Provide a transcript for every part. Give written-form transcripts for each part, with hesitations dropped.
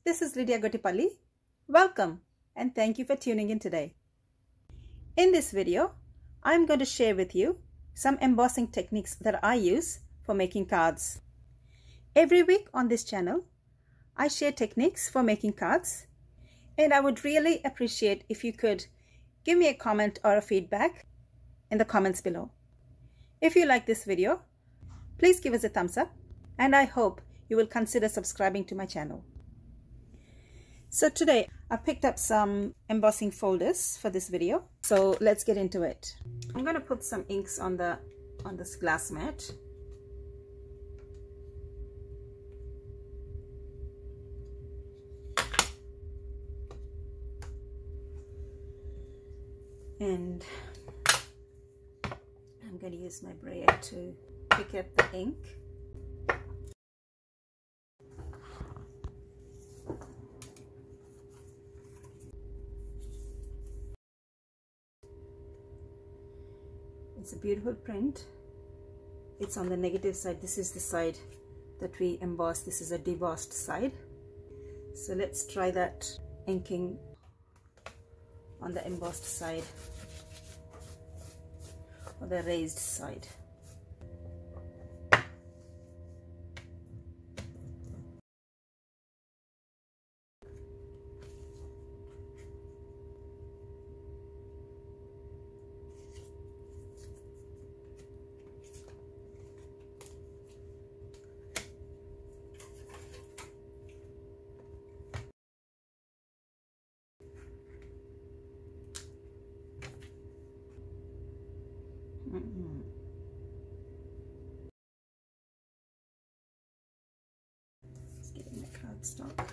This is Lydia Gottipalli. Welcome and thank you for tuning in today. In this video, I'm going to share with you some embossing techniques that I use for making cards. Every week on this channel, I share techniques for making cards, and I would really appreciate if you could give me a comment or a feedback in the comments below. If you like this video, please give us a thumbs up, and I hope you will consider subscribing to my channel. So today I picked up some embossing folders for this video. So let's get into it. I'm going to put some inks on this glass mat. And I'm going to use my brayer to pick up the ink. It's a beautiful print. It's on the negative side. This is the side that we emboss. This is a debossed side. So let's try that inking on the embossed side or the raised side. Just getting the cardstock.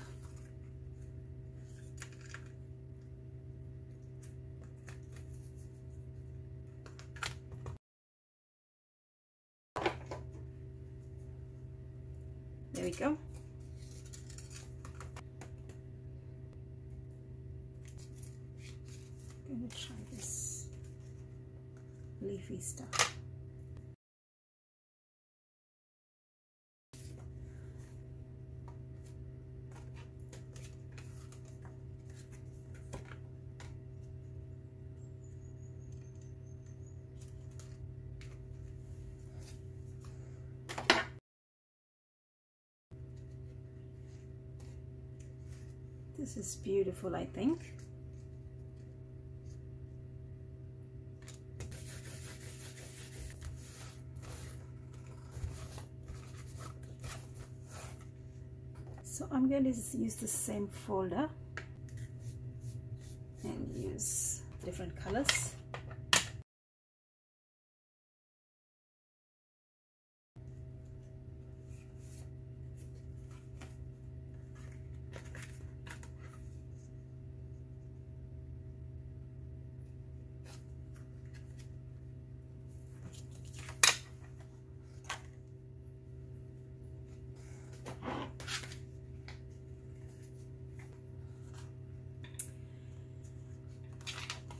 There we go. I'm going to try this leafy stuff. This is beautiful, I think. So I'm going to use the same folder and use different colors.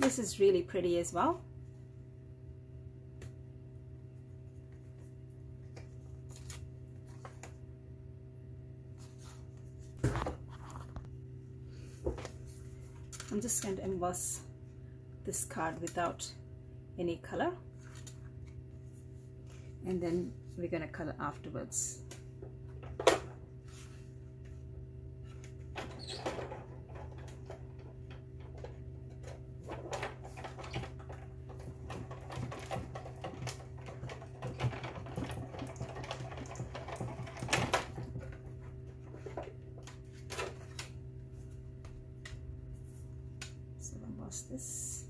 This is really pretty as well. I'm just going to emboss this card without any color, and then we're going to color afterwards. This.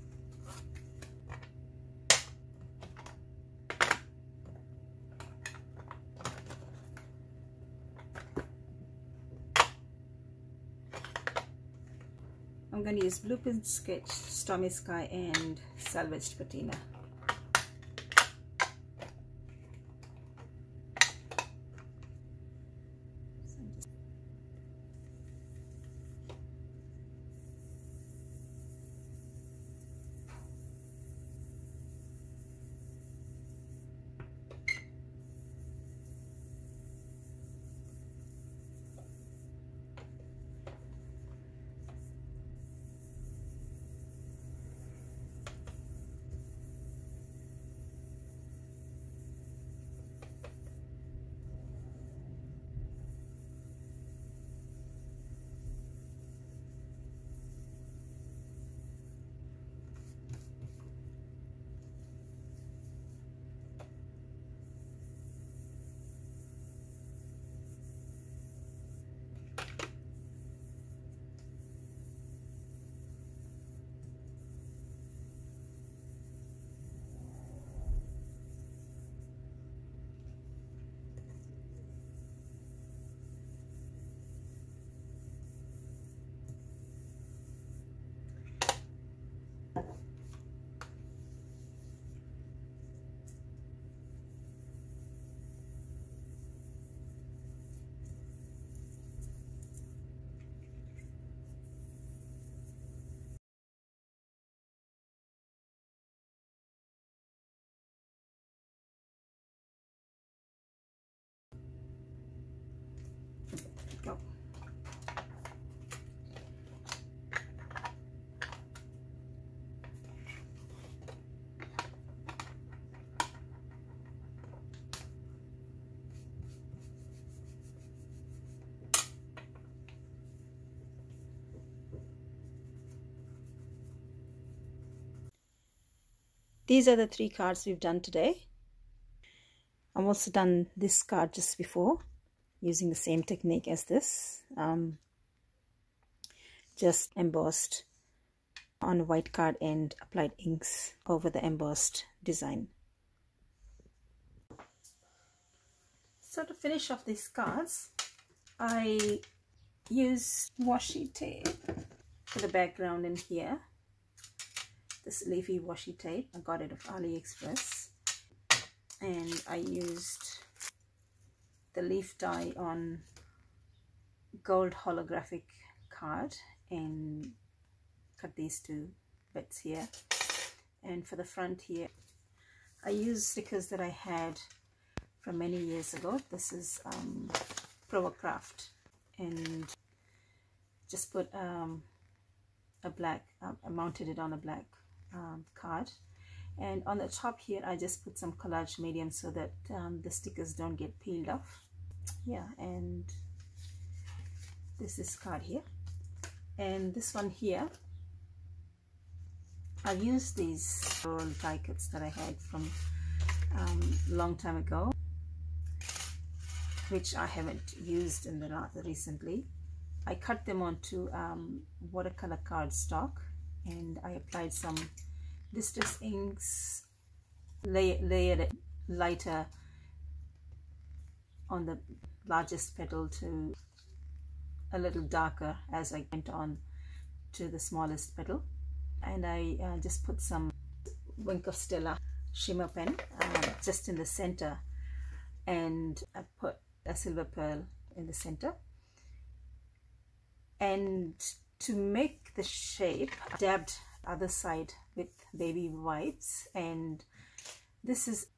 I'm going to use Blueprint Sketch, Stormy Sky, and Salvaged Patina. these are the 3 cards we've done today. I've also done this card just before using the same technique as this, just embossed on a white card and applied inks over the embossed design. So to finish off these cards, I use washi tape for the background in here. This leafy washi tape, I got it off AliExpress, and I used the leaf die on gold holographic card and cut these 2 bits here. And for the front here, I used stickers that I had from many years ago. This is Craft, and just put a black, I mounted it on a black card, and on the top here I just put some collage medium so that the stickers don't get peeled off. Yeah, and this is card here, and this one here, I've used these roll die cuts that I had from a long time ago, which I haven't used in the recently. I cut them onto watercolor cardstock, and I applied some distress inks, layered it lighter on the largest petal to a little darker as I went on to the smallest petal, and I just put some Wink of Stella shimmer pen just in the center, and I put a silver pearl in the center. And to make the shape, I dabbed other side with baby wipes, and this is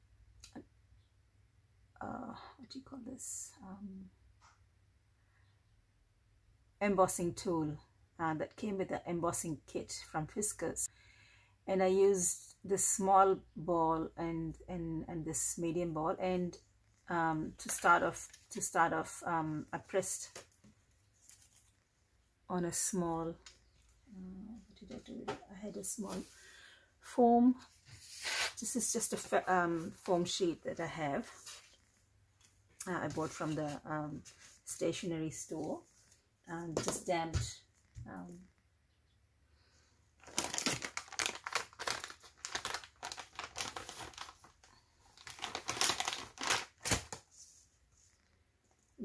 what do you call this, embossing tool that came with the embossing kit from Fiskars, and I used this small ball and this medium ball, and to start off I pressed on a small what did I do with it? I had a small foam, this is just a foam sheet that I have, I bought from the stationery store, and just damped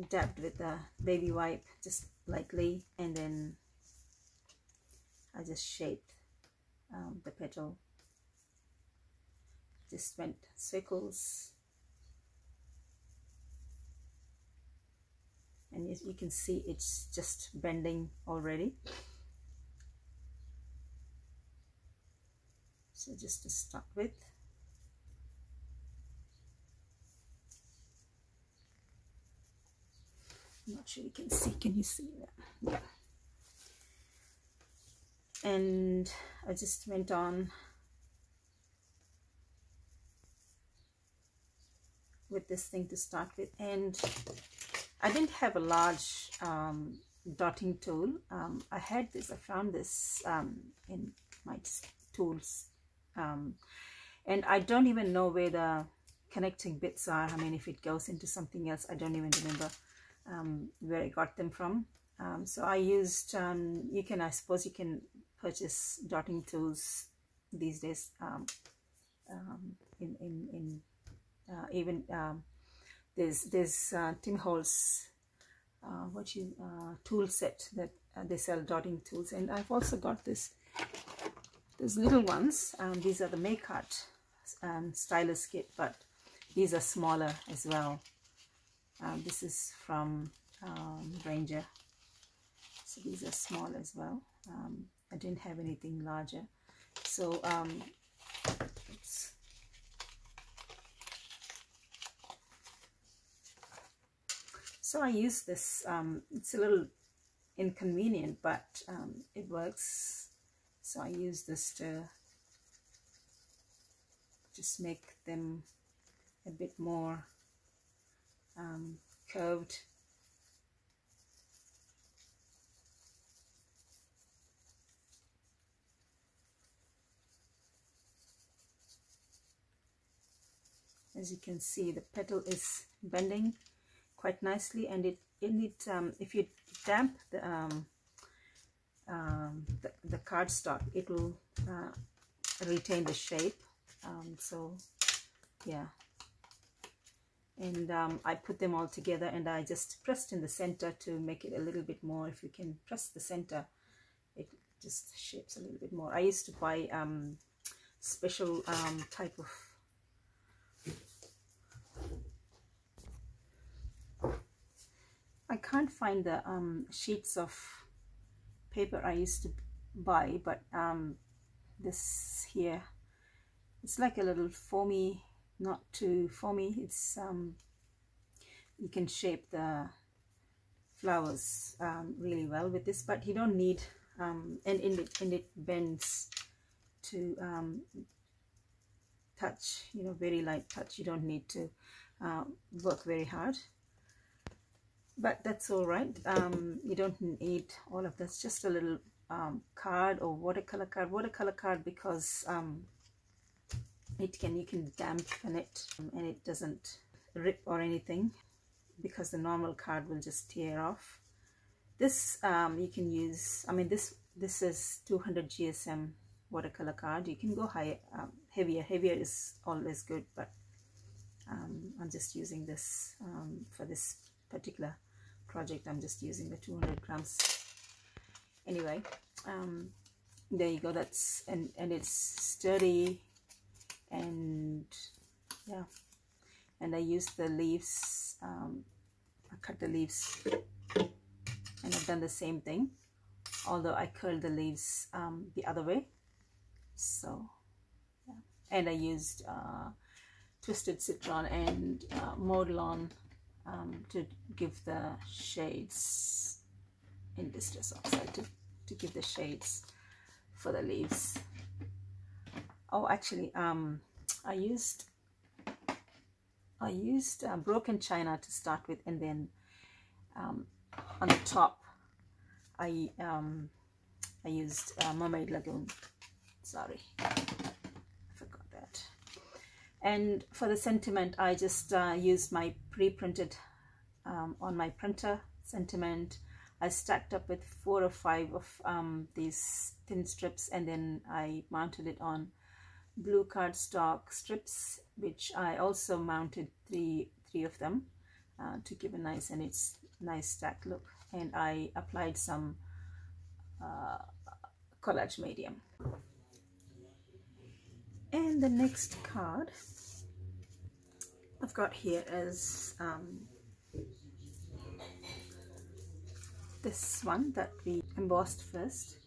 dabbed with the baby wipe just lightly, and then I just shaped the petal, just went circles, and as you can see it's just bending already. So just to start with, I'm not sure you can see, can you see that? Yeah. And I just went on with this thing to start with, and I didn't have a large dotting tool. I had this, I found this in my tools, and I don't even know where the connecting bits are. I mean, if it goes into something else, I don't even remember where I got them from. So I used, I suppose you can purchase dotting tools these days even there's Tim Holtz tool set that they sell dotting tools, and I've also got these little ones. These are the make art stylus kit, but these are smaller as well. This is from Ranger, so these are small as well. I didn't have anything larger, so oops. So I use this, it's a little inconvenient, but it works. So I use this to just make them a bit more curved. As you can see, the petal is bending quite nicely, and if you damp the cardstock, it will retain the shape. So yeah, and I put them all together, and I just pressed in the center to make it a little bit more. If you can press the center, it just shapes a little bit more. I used to buy special type of I can't find the sheets of paper I used to buy, but this here, it's like a little foamy, not too foamy. It's you can shape the flowers really well with this, but you don't need and it bends to touch, you know, very light touch. You don't need to work very hard, but that's all right. You don't need all of this, just a little card or watercolor card, because you can dampen it and it doesn't rip or anything, because the normal card will just tear off. This you can use, I mean, this is 200 GSM watercolor card. You can go higher, heavier is always good, but I'm just using this for this particular project. I'm just using the 200 grams. Anyway, there you go. That's and it's sturdy, and yeah. And I used the leaves. I cut the leaves, and I've done the same thing, although I curled the leaves the other way. So yeah. And I used twisted citron and mowed lawn to give the shades in distress oxide, to give the shades for the leaves. Oh, actually, I used broken china to start with, and then on the top I used mermaid lagoon. Sorry, I forgot that. And for the sentiment, I just used my pre-printed on my printer sentiment. I stacked up with 4 or 5 of these thin strips, and then I mounted it on blue cardstock strips, which I also mounted three of them to give a nice stacked look. And I applied some collage medium. And the next card I've got here is this one that we embossed first,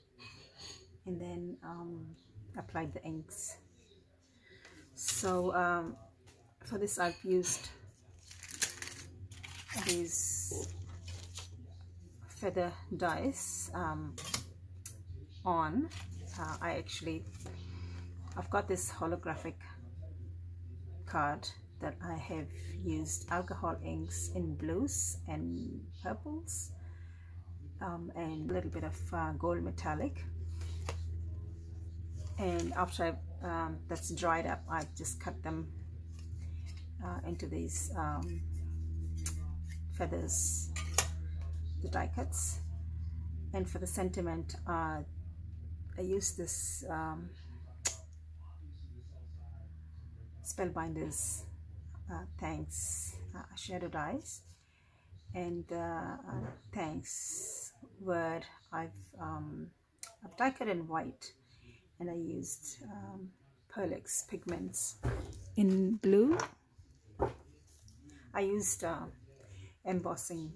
and then applied the inks. So for this I've used these feather dies on. I've got this holographic card that I have used alcohol inks in blues and purples, and a little bit of gold metallic. And after that's dried up, I just cut them into these feathers, the die cuts. And for the sentiment, I used this Spellbinders thanks shadow dies, and thanks word I've die cut in white, and I used Pearlix pigments in blue. I used embossing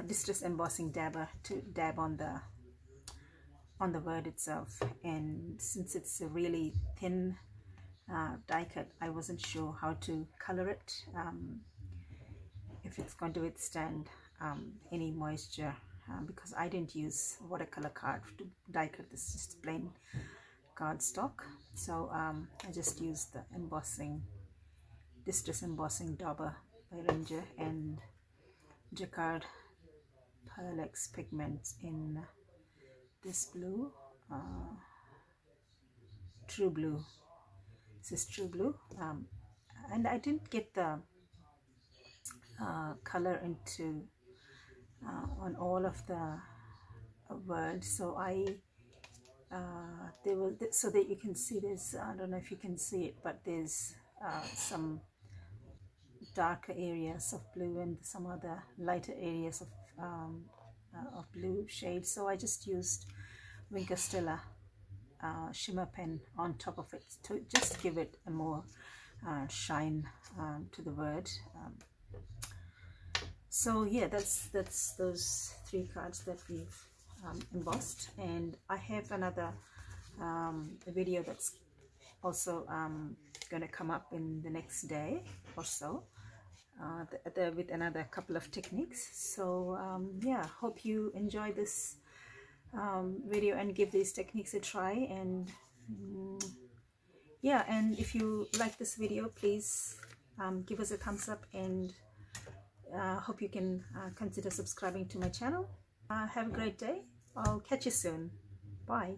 distress embossing dabber to dab on the word itself. And since it's a really thin die cut, I wasn't sure how to color it, if it's going to withstand any moisture, because I didn't use watercolor card to die cut. This is just plain cardstock. So I just used the distress embossing dauber by Ranger and Jacquard Pearlix pigments in this blue true blue. This is true blue, and I didn't get the color into on all of the words, so I so that you can see this. I don't know if you can see it, but there's some darker areas of blue and some other lighter areas of blue shades. So I just used Wink Stella shimmer pen on top of it to just give it a more shine to the word. So yeah, that's those 3 cards that we've embossed, and I have another video that's also going to come up in the next day or so with another couple of techniques. So yeah, hope you enjoy this video and give these techniques a try. And yeah, and if you like this video, please give us a thumbs up, and hope you can consider subscribing to my channel. Have a great day. I'll catch you soon. Bye.